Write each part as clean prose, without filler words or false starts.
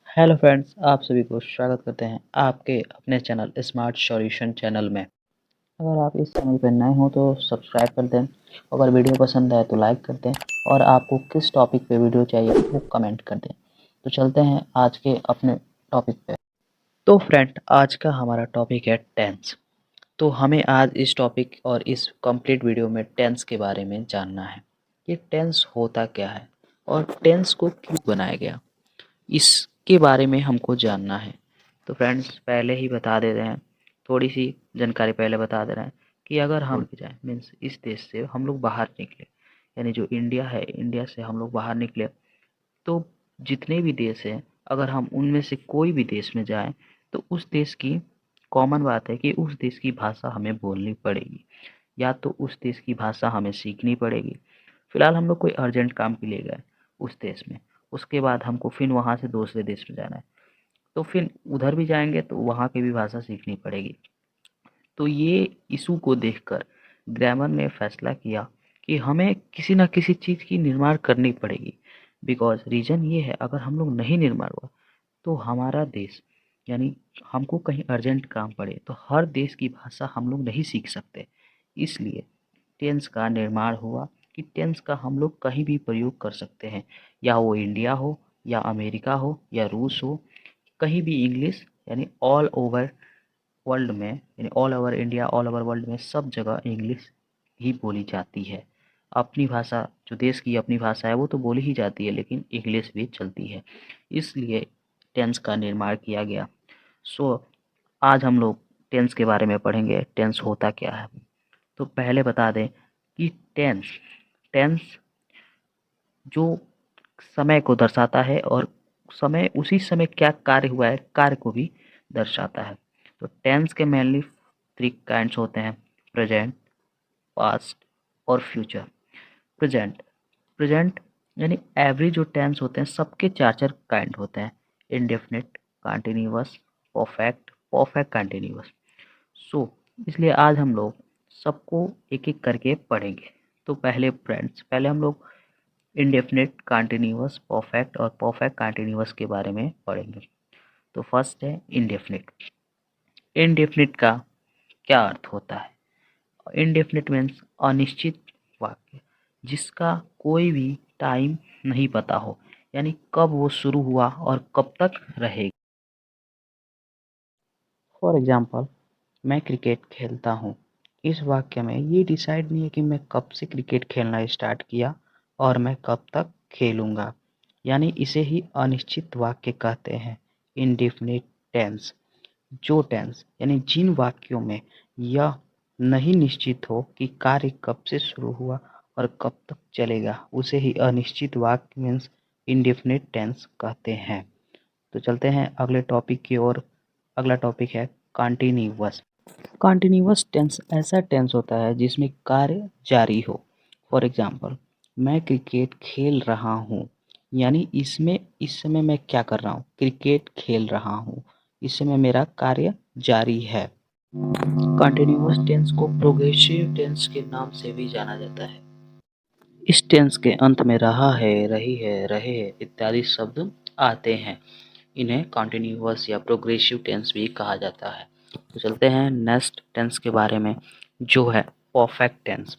Hello friends, आप सभी को स्वागत करते हैं आपके अपने चैनल स्मार्ट सॉल्यूशन चैनल में। अगर आप इस चैनल पर नए हो तो सब्सक्राइब कर दें। अगर वीडियो पसंद आए तो लाइक कर दें और आपको किस टॉपिक पे वीडियो चाहिए वो कमेंट कर दें। तो चलते हैं आज के अपने टॉपिक पे। तो फ्रेंड, आज का हमारा टॉपिक है टेंस। तो हमें आज इस टॉपिक और इस कंप्लीट वीडियो में टेंस के बारे में जानना है। ये टेंस होता क्या है और टेंस को क्यों बनाया गया, इसके बारे में हमको जानना है। तो फ्रेंड्स, पहले ही बता दे रहे हैं, थोड़ी सी जानकारी पहले बता दे रहे हैं कि अगर हम जाए मीन्स इस देश से हम लोग बाहर निकले, यानी जो इंडिया है, इंडिया से हम लोग बाहर निकले, तो जितने भी देश हैं अगर हम उनमें से कोई भी देश में जाएं तो उस देश की कॉमन बात है कि उस देश की भाषा हमें बोलनी पड़ेगी या तो उस देश की भाषा हमें सीखनी पड़ेगी। फिलहाल हम लोग कोई अर्जेंट काम के लिए गए उस देश में, उसके बाद हमको फिर वहाँ से दूसरे देश में जाना है, तो फिर उधर भी जाएंगे तो वहाँ की भी भाषा सीखनी पड़ेगी। तो ये इशू को देखकर ग्रामर ने फैसला किया कि हमें किसी न किसी चीज़ की निर्माण करनी पड़ेगी। बिकॉज रीज़न ये है, अगर हम लोग नहीं निर्माण हुआ तो हमारा देश, यानी हमको कहीं अर्जेंट काम पड़े तो हर देश की भाषा हम लोग नहीं सीख सकते। इसलिए टेंस का निर्माण हुआ कि टेंस का हम लोग कहीं भी प्रयोग कर सकते हैं, या वो इंडिया हो या अमेरिका हो या रूस हो, कहीं भी इंग्लिश, यानी ऑल ओवर वर्ल्ड में, यानी all over India, all over world में सब जगह इंग्लिश ही बोली जाती है। अपनी भाषा, जो देश की अपनी भाषा है वो तो बोली ही जाती है, लेकिन इंग्लिश भी चलती है। इसलिए टेंस का निर्माण किया गया। सो आज हम लोग टेंस के बारे में पढ़ेंगे, टेंस होता क्या है। तो पहले बता दें कि टेंस टेंस जो समय को दर्शाता है और समय, उसी समय क्या कार्य हुआ है, कार्य को भी दर्शाता है। तो टेंस के मेनली थ्री काइंड्स होते हैं: प्रेजेंट, पास्ट और फ्यूचर। प्रेजेंट प्रेजेंट यानी एवरी जो टेंस होते हैं सबके चार चार काइंड होते हैं: indefinite, continuous, perfect, perfect continuous. So इसलिए आज हम लोग सबको एक एक करके पढ़ेंगे। तो पहले फ्रेंड्स, पहले हम लोग इंडेफिनिट, कंटिन्यूअस, परफेक्ट और परफेक्ट कंटिन्यूअस के बारे में पढ़ेंगे। तो फर्स्ट है इंडेफिनिट। इंडेफिनिट का क्या अर्थ होता है? इंडेफिनिट मीन्स अनिश्चित वाक्य जिसका कोई भी टाइम नहीं पता हो, यानी कब वो शुरू हुआ और कब तक रहेगा। फॉर एग्जाम्पल, मैं क्रिकेट खेलता हूँ। इस वाक्य में ये डिसाइड नहीं है कि मैं कब से क्रिकेट खेलना स्टार्ट किया और मैं कब तक खेलूँगा, यानी इसे ही अनिश्चित वाक्य कहते हैं, इंडेफिनिट टेंस। जो टेंस यानी जिन वाक्यों में यह नहीं निश्चित हो कि कार्य कब से शुरू हुआ और कब तक चलेगा, उसे ही अनिश्चित वाक्य मीन्स इंडेफिनिट टेंस कहते हैं। तो चलते हैं अगले टॉपिक की ओर। अगला टॉपिक है कॉन्टिन्यूअस। कॉन्टिन्यूअस टेंस ऐसा टेंस होता है जिसमें कार्य जारी हो। फॉर एग्जाम्पल, मैं क्रिकेट खेल रहा हूँ, यानी इसमें इस समय मैं क्या कर रहा हूँ, क्रिकेट खेल रहा हूँ, इस समय मेरा कार्य जारी है। कॉन्टिन्यूअस टेंस को प्रोग्रेसिव टेंस के नाम से भी जाना जाता है। इस टेंस के अंत में रहा है, रही है, रहे हैं इत्यादि शब्द आते हैं। इन्हें कॉन्टिन्यूअस या प्रोग्रेसिव टेंस भी कहा जाता है। तो चलते हैं नेक्स्ट टेंस के बारे में, जो है परफेक्ट टेंस।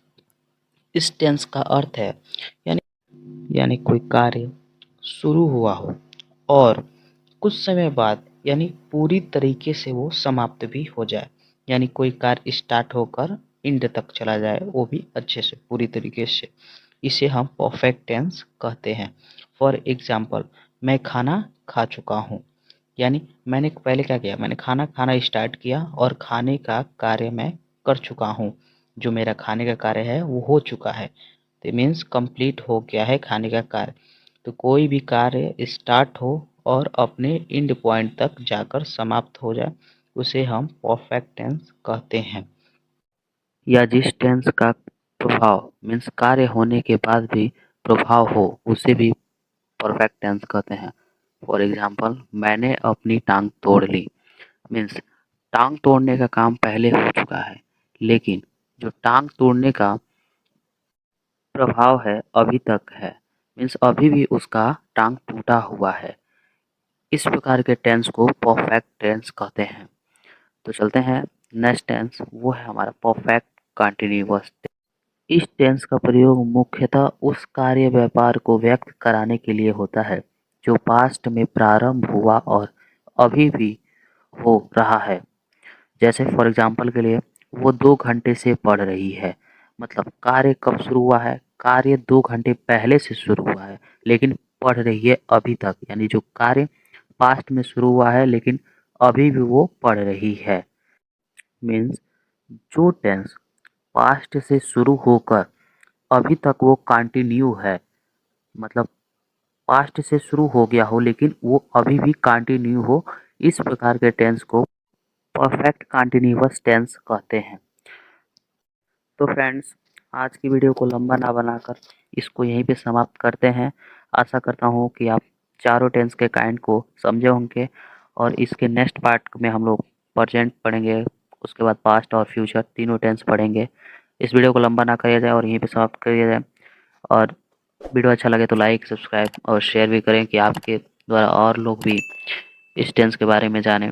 इस टेंस का अर्थ है यानी कोई कार्य शुरू हुआ हो और कुछ समय बाद यानी पूरी तरीके से वो समाप्त भी हो जाए, यानी कोई कार्य स्टार्ट होकर एंड तक चला जाए, वो भी अच्छे से पूरी तरीके से, इसे हम परफेक्ट टेंस कहते हैं। फॉर एग्जाम्पल, मैं खाना खा चुका हूँ, यानी मैंने पहले क्या किया, मैंने खाना खाना स्टार्ट किया और खाने का कार्य मैं कर चुका हूँ। जो मेरा खाने का कार्य है वो हो चुका है, तो मीन्स कंप्लीट हो गया है खाने का कार्य। तो कोई भी कार्य स्टार्ट हो और अपने एंड पॉइंट तक जाकर समाप्त हो जाए, उसे हम परफेक्ट टेंस कहते हैं। या जिस टेंस का प्रभाव मीन्स कार्य होने के बाद भी प्रभाव हो, उसे भी परफेक्ट टेंस कहते हैं। फॉर एग्जाम्पल, मैंने अपनी टांग तोड़ ली, मीन्स टांग तोड़ने का काम पहले हो चुका है, लेकिन जो टांग तोड़ने का प्रभाव है अभी तक है, मीन्स अभी भी उसका टांग टूटा हुआ है। इस प्रकार के टेंस को परफेक्ट टेंस कहते हैं। तो चलते हैं नेक्स्ट टेंस, वो है हमारा परफेक्ट कंटिन्यूअस। इस टेंस का प्रयोग मुख्यतः उस कार्य व्यापार को व्यक्त कराने के लिए होता है जो पास्ट में प्रारंभ हुआ और अभी भी हो रहा है। जैसे फॉर एग्जाम्पल के लिए, वो 2 घंटे से पढ़ रही है। मतलब कार्य कब शुरू हुआ है? कार्य 2 घंटे पहले से शुरू हुआ है, लेकिन पढ़ रही है अभी तक। यानी जो कार्य पास्ट में शुरू हुआ है लेकिन अभी भी वो पढ़ रही है। मीन्स जो टेंस पास्ट से शुरू होकर अभी तक वो कंटिन्यू है, मतलब पास्ट से शुरू हो गया हो लेकिन वो अभी भी कंटिन्यू हो, इस प्रकार के टेंस को परफेक्ट कंटिन्यूअस टेंस कहते हैं। तो फ्रेंड्स, आज की वीडियो को लंबा ना बनाकर इसको यहीं पे समाप्त करते हैं। आशा करता हूँ कि आप चारों टेंस के काइंड को समझे होंगे और इसके नेक्स्ट पार्ट में हम लोग प्रेजेंट पढ़ेंगे, उसके बाद पास्ट और फ्यूचर तीनों टेंस पढ़ेंगे। इस वीडियो को लंबा ना किया जाए और यहीं पे समाप्त किया जाए। और वीडियो अच्छा लगे तो लाइक, सब्सक्राइब और शेयर भी करें कि आपके द्वारा और लोग भी इस टेंस के बारे में जानें।